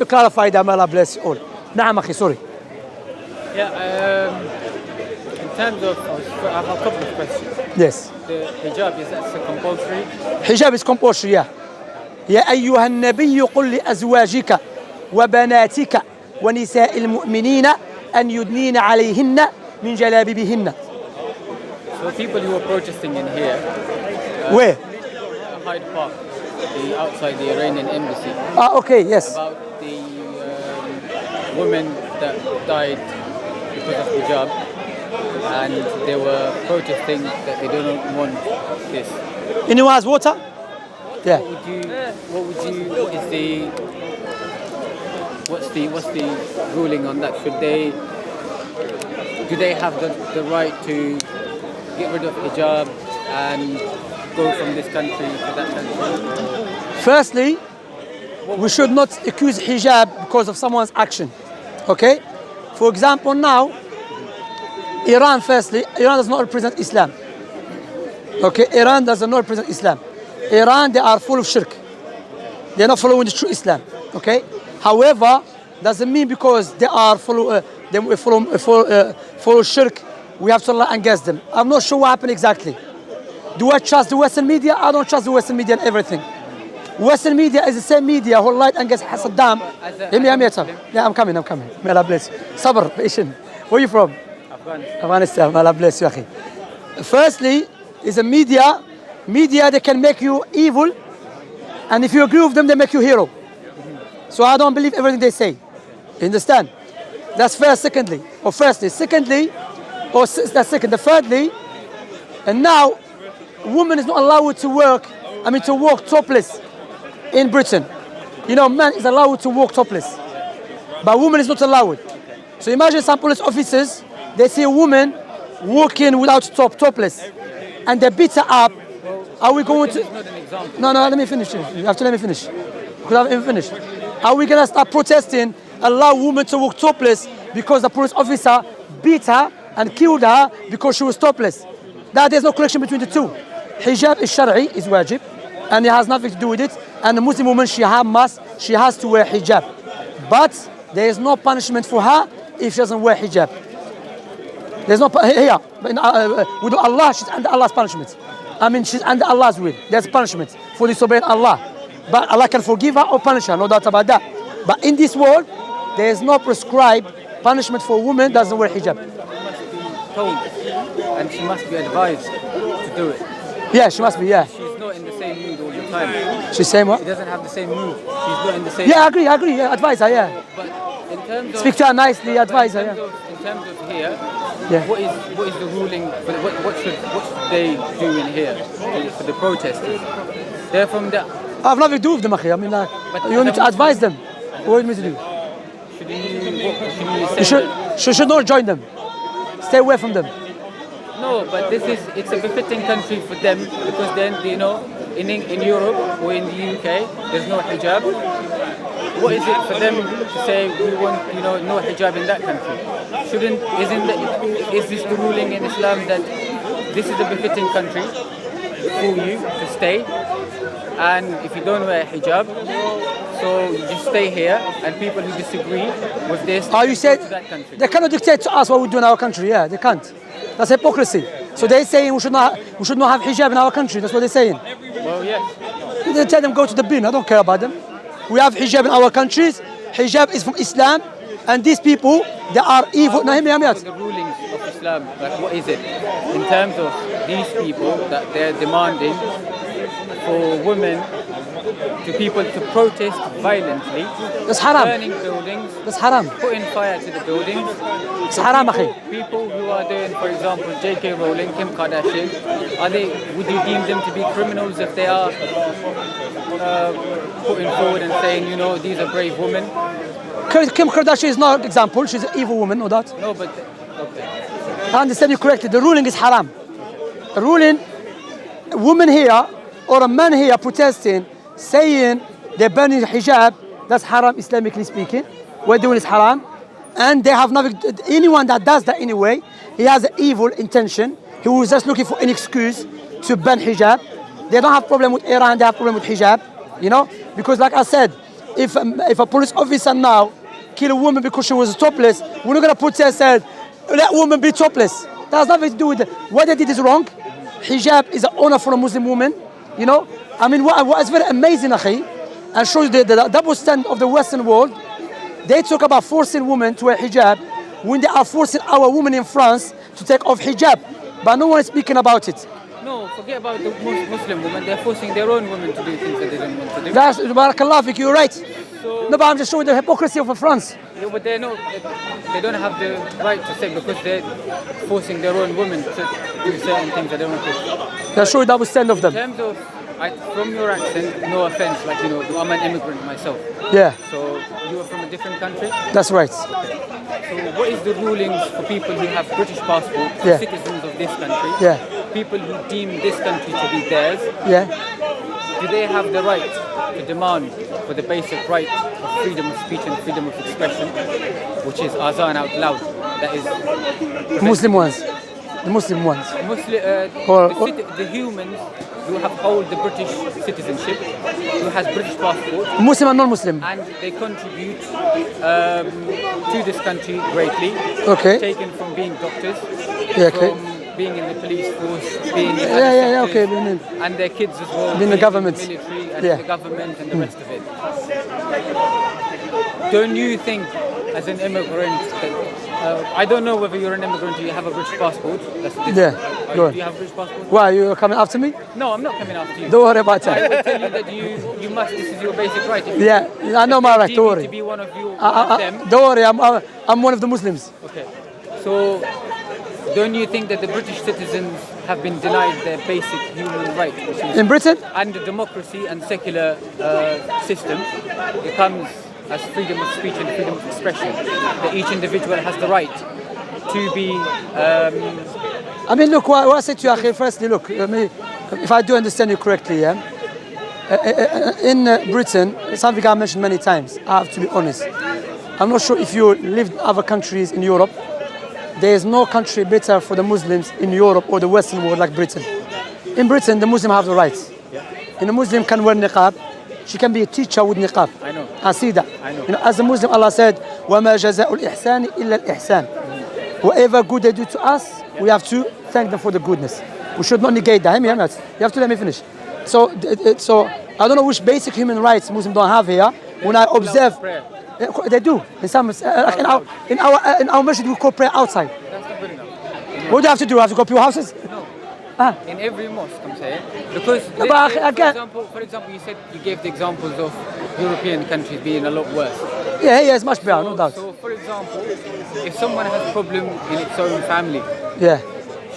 To clarify that, may Allah bless you all. نعم أخي, sorry. Yeah, in terms of, I have a couple of questions. Yes. The hijab, is that compulsory? Hijab is compulsory, yeah. يا أيها النبي قل لأزواجك وبناتك ونساء المؤمنين أن يدنين عليهن من جلابيبهن. So people who are protesting in here, Where? Hyde Park, outside the Iranian embassy, Okay, yes. about the women that died because of hijab, and they were protesting that they don't want this. Anyone has water? Yeah. What's the ruling on that? Do they have the right to get rid of hijab and go from this country to that country? Firstly, we should not accuse hijab because of someone's action. Okay? For example, now, Iran does not represent Islam. Okay? Iran does not represent Islam. Iran, they are full of shirk. They are not following the true Islam. Okay? However, doesn't mean because they are follow shirk, we have to lie against them. I'm not sure what happened exactly. Do I trust the Western media? I don't trust the Western media and everything. Western media is the same media who lied against Saddam. Yeah, I'm coming. May Allah bless you. Sabr, patient. Where are you from? Afghanistan. May Allah bless you, akhi. Firstly, is a media, they can make you evil, and if you agree with them, they make you hero. So I don't believe everything they say. You understand? That's first. Secondly, thirdly, and now, woman is not allowed to walk topless in Britain. You know, man is allowed to walk topless, but woman is not allowed. So imagine some police officers, they see a woman walking without topless, and they beat her up. Are we going to? No, let me finish. You have to let me finish. Are we gonna start protesting, allow women to walk topless because the police officer beat her and killed her because she was topless? There's no connection between the two. Hijab is shari, is wajib, and it has nothing to do with it. And the Muslim woman, she has to wear hijab. But there is no punishment for her if she doesn't wear hijab. There's no here. With Allah, she's under Allah's punishment. She's under Allah's will. There's punishment for disobeying Allah. But Allah can forgive her or punish her, no doubt about that. But in this world, there is no prescribed punishment for a woman that doesn't wear hijab. She must be told, and she must be advised to do it. Yeah, she must be, yeah. She's not in the same mood all the time. She's saying what? She doesn't have the same mood. She's not in the same Yeah, I agree. Yeah, advise her, yeah. But in terms of... Speak to her nicely, advise her, yeah. In terms of here, what is the ruling, what should they do in here for the protesters? They're from the... I have nothing to do with them, akhi. You need to advise them. What do you want me to do? You should not join them. Stay away from them. No, but it's a befitting country for them because then, in Europe or in the UK, there's no hijab. What is it for them to say we want, no hijab in that country? Is this the ruling in Islam that this is a befitting country for you to stay? And if you don't wear hijab, so you just stay here, and people who disagree with this, you said that country. They cannot dictate to us what we do in our country. Yeah, they can't. That's hypocrisy. So they're saying we should not have hijab in our country. That's what they're saying. Well, yes. They tell them go to the bin. I don't care about them. We have hijab in our countries. Hijab is from Islam, and these people, they are evil. The rulings of Islam, what is it in terms of these people that they're demanding for women, to people to protest violently? That's haram. Burning buildings. That's haram. Putting fire to the buildings. It's haram, akhi. People who are doing, for example, J.K. Rowling, Kim Kardashian, would you deem them to be criminals if they are putting forward and saying, these are brave women? Kim Kardashian is not an example. She's an evil woman, or that? No, but okay. I understand you correctly. The ruling is haram. The ruling, a woman here or a man here protesting, saying they're burning hijab, that's haram, Islamically speaking. What they're doing is haram. And they have nothing, anyone that does that anyway, he has an evil intention. He was just looking for an excuse to ban hijab. They don't have problem with Iran, they have problem with hijab, because like I said, if a police officer now kill a woman because she was topless, we're not gonna protest and let woman be topless. That has nothing to do with it. What they did is wrong. Hijab is an honor for a Muslim woman. You know, I mean, what is very amazing, akhi, and shows the double standard of the Western world. They talk about forcing women to wear hijab when they are forcing our women in France to take off hijab, but no one is speaking about it. No, forget about the Muslim women. They're forcing their own women to do things that they don't want to do. That's barakallah fik, you're right. So, No, but I'm just showing the hypocrisy of France. yeah, but they don't have the right to say because they're forcing their own women to do certain things that they don't want to. They're showing double standard of In them. terms of, from your accent, no offense, like, you know, I'm an immigrant myself. Yeah, So you are from a different country. that's right. So what is the rulings for people who have British passports, Yeah. citizens of this country, Yeah, people who deem this country to be theirs? yeah. Do they have the right to demand for the basic right of freedom of speech and freedom of expression, which is azan out loud? That is Muslim ones. The Muslim ones. the humans who have hold the British citizenship, who has British passport, Muslim and non-Muslim. and they contribute to this country greatly. Okay. Taken from being doctors, Yeah, okay. from being in the police force, being in Yeah, other okay. sectors, and their kids as well, Being the government. in the military and Yeah. the government and the rest of it. Don't you think, as an immigrant, that, I don't know whether you're an immigrant or you have a British passport. That's the difference. Yeah, go on. Do you have a British passport? Why, you coming after me? No, I'm not coming after you. Don't worry about I that. will tell you that you must. This is your basic right. If you- Yeah, I know if my they right, deem don't you worry. To be one of you, one of them. Don't worry, I'm one of the Muslims. Okay. So, don't you think that the British citizens have been denied their basic human right, which is In Britain? under democracy and secular system, it comes as freedom of speech and freedom of expression, that each individual has the right to be. I mean, look, what I say to you, Akhil, firstly, look, if I do understand you correctly, yeah, in Britain, something I mentioned many times, I have to be honest. I'm not sure if you lived in other countries in Europe, there is no country better for the Muslims in Europe or the Western world like Britain. In Britain, the Muslim have the rights. And a Muslim can wear niqab. She can be a teacher with niqab. I know. I see that. I know. You know, as a Muslim, Allah said, وَمَا جَزَاءُ الْإِحْسَانِ إِلَّا الْإِحْسَانِ. Whatever good they do to us, we have to thank them for the goodness. We should not negate that. You have to let me finish. So I don't know which basic human rights Muslims don't have here. When I observe, prayer. they do. In some, in our masjid, we call prayer outside. That's not good enough. What do you have to do? Have to go to your houses? No. In every mosque, I'm saying, because No, let's but say, again- for example, you gave the examples of European countries being a lot worse. Yeah, it's much better, no doubt. So, for example, if someone has a problem in its own family, Yeah.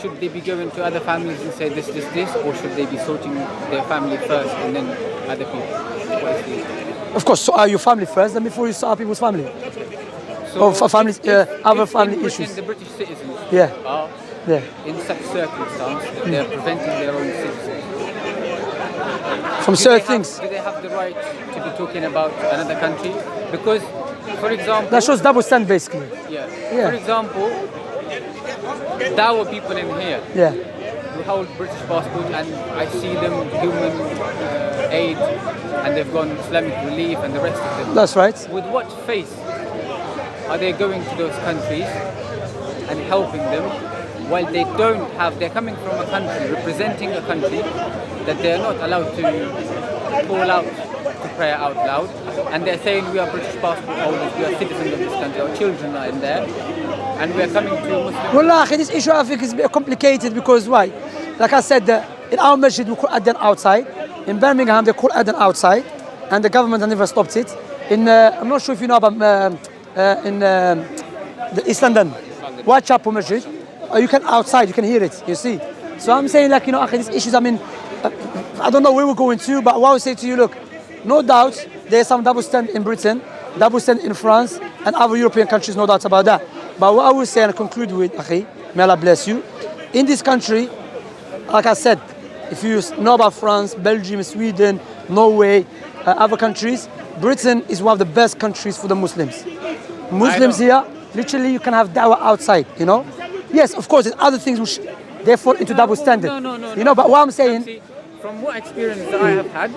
should they be going to other families and say this, or should they be sorting their family first and then other people? What is the, Of course, so are your family first, then before you start people's family. so for families, other if family in Britain, issues. the British citizens Yeah. are Yeah. in such circumstance that they're preventing their own citizens. From Do certain they things. do they have the right to be talking about another country? Because, for example, That shows double standard, basically. yeah. Yeah. For example, Dawa people in here Yeah. who hold British passport, and I see them human aid, and they've gone Islamic relief and the rest of them. That's right. With what faith are they going to those countries and helping them while they don't have, they're coming from a country, representing a country that they're not allowed to call out to prayer out loud, and they're saying we are British passport holders, we are citizens of this country, our children are in there, and we are coming to a Muslim. Wallah, this issue I think is a bit complicated because why? Like I said, in our masjid we call adhan outside. In Birmingham they call adhan outside, and the government has never stopped it. In I'm not sure if you know about in the East London, Whitechapel Masjid, you can outside, you can hear it. You see. So I'm saying, like, you know, these issues. I mean, I don't know where we're going to, but what I would say to you, look, no doubt there's some double standard in Britain, double standard in France, and other European countries, no doubt about that. But what I will say and conclude with, Akhi, may Allah bless you, in this country, like I said, if you know about France, Belgium, Sweden, Norway, other countries, Britain is one of the best countries for the Muslims. Muslims here, literally you can have da'wah outside, you know? Yes, of course, there's other things which they fall into double standard. No. You know, but what I'm saying, See, from what experience that I have had,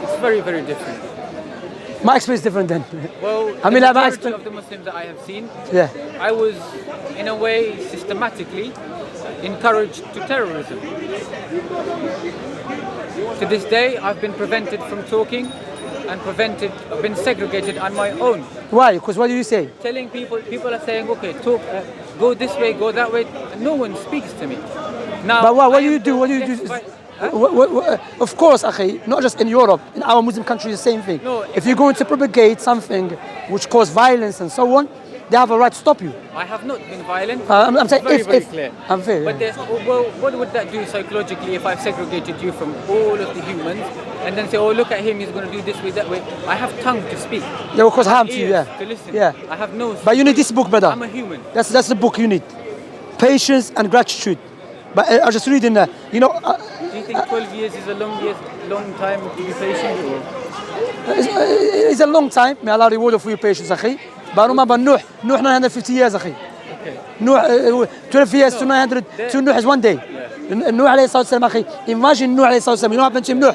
it's very, very different. My experience is different then. Well, I mean, the like my majority experience. of the Muslims that I have seen, Yeah. I was, in a way, systematically encouraged to terrorism. To this day, I've been prevented from talking and I've been segregated on my own. Why? Because what do you say? Telling people are saying, okay, talk, go this way, go that way. No one speaks to me. Now, But what I do you am do? What do you left do? by- Huh? Of course, akhi, not just in Europe, in our Muslim countries, the same thing. No, if you're going to propagate something which cause violence and so on, they have a right to stop you. I have not been violent. I'm saying very, if, very if clear. I'm fair. But Yeah. well, what would that do psychologically if I've segregated you from all of the humans and then say, oh, look at him, he's going to do this way, that way. I have tongue to speak. They will cause harm to you. Ears Yeah. to listen. Yeah. I have nose. But you need this book, brother. I'm a human. That's the book you need. Patience and gratitude. But I was just reading that. Do you think 12 years is a long time to be patient? Or? it's a long time. May Allah reward you for your patience, akhi. But remember, Nuh 950 years, akhi. Okay. Nuh 12 years to 900 to Nuh is one day. Nuh alayhi salatu wasalam, akhi. Imagine Nuh alayhi salatu wasalam. You know what happened to him, Nuh?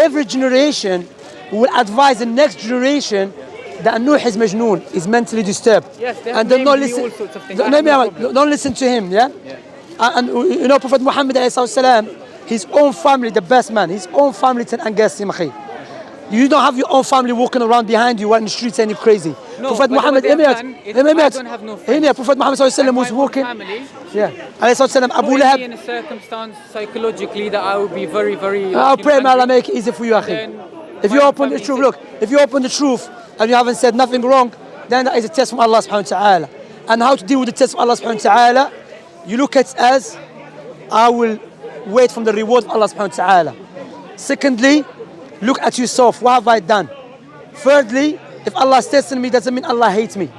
Every generation will advise the next generation that Nuh is majnoon, is mentally disturbed. Yes, they have and don't named me listen. all sorts of things. I have no problem. Don't listen to him, yeah? And Prophet Muhammad alayhi salatu wasalam, his own family, the best man, his own family against him, akhi. You don't have your own family walking around behind you in the streets and you're crazy. No, Prophet but Muhammad, what they've done is I don't have no friends. Prophet Muhammad sallallahu alaihi wasallam was My own walking. family, Yeah. Alayhi salatu wasalam, Abu putting me Lahab. in a circumstance psychologically that I would be very, very. I'll pray, may Allah angry. make it easy for you, akhi. Then If my you own open the family truth, said- look, if you open the truth and you haven't said nothing wrong, then that is a test from Allah subhanahu wa ta'ala. And how to deal with the test from Allah subhanahu wa ta'ala, you look at it as, I will wait from the reward of Allah subhanahu wa ta'ala. Secondly, look at yourself, what have I done? Thirdly, if Allah is testing me, doesn't mean Allah hates me.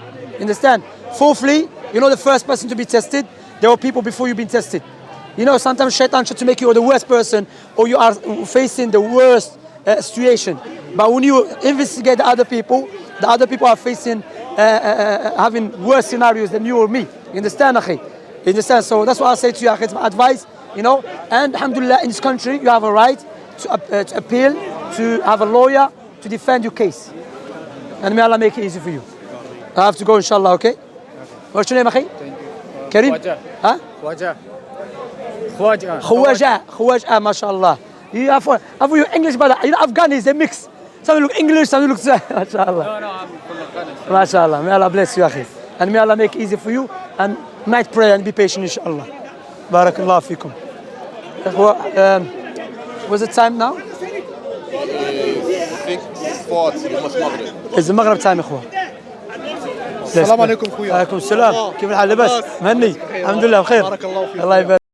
Understand? Fourthly, the first person to be tested, there were people before you been tested. Sometimes shaitan tries to make you the worst person or you are facing the worst situation. But when you investigate the other people are facing, having worse scenarios than you or me. You understand, akhi? You understand? So that's what I say to you, akhi. It's my advice, And alhamdulillah, in this country, you have a right to appeal, to have a lawyer, to defend your case. And may Allah make it easy for you. I have to go, inshallah, okay? What's your name, akhi? Karim? Huh? Khwaja, mashallah. You have your English, brother. Afghani is a mix. Some look English, some look mashallah. No, I'm from Afghanistan. Mashallah. May Allah bless you, akhi. And may Allah make it easy for you. And night prayer and be patient, inshallah. Barakallah fikum. What's the time now? 6:40 almost Maghrib. It's the Maghrib time, ikhwan. السلام عليكم خويا. عليكم السلام. كيف الحال لاباس؟ مهني؟ الحمد لله بخير. بارك الله فيك. الله يبارك.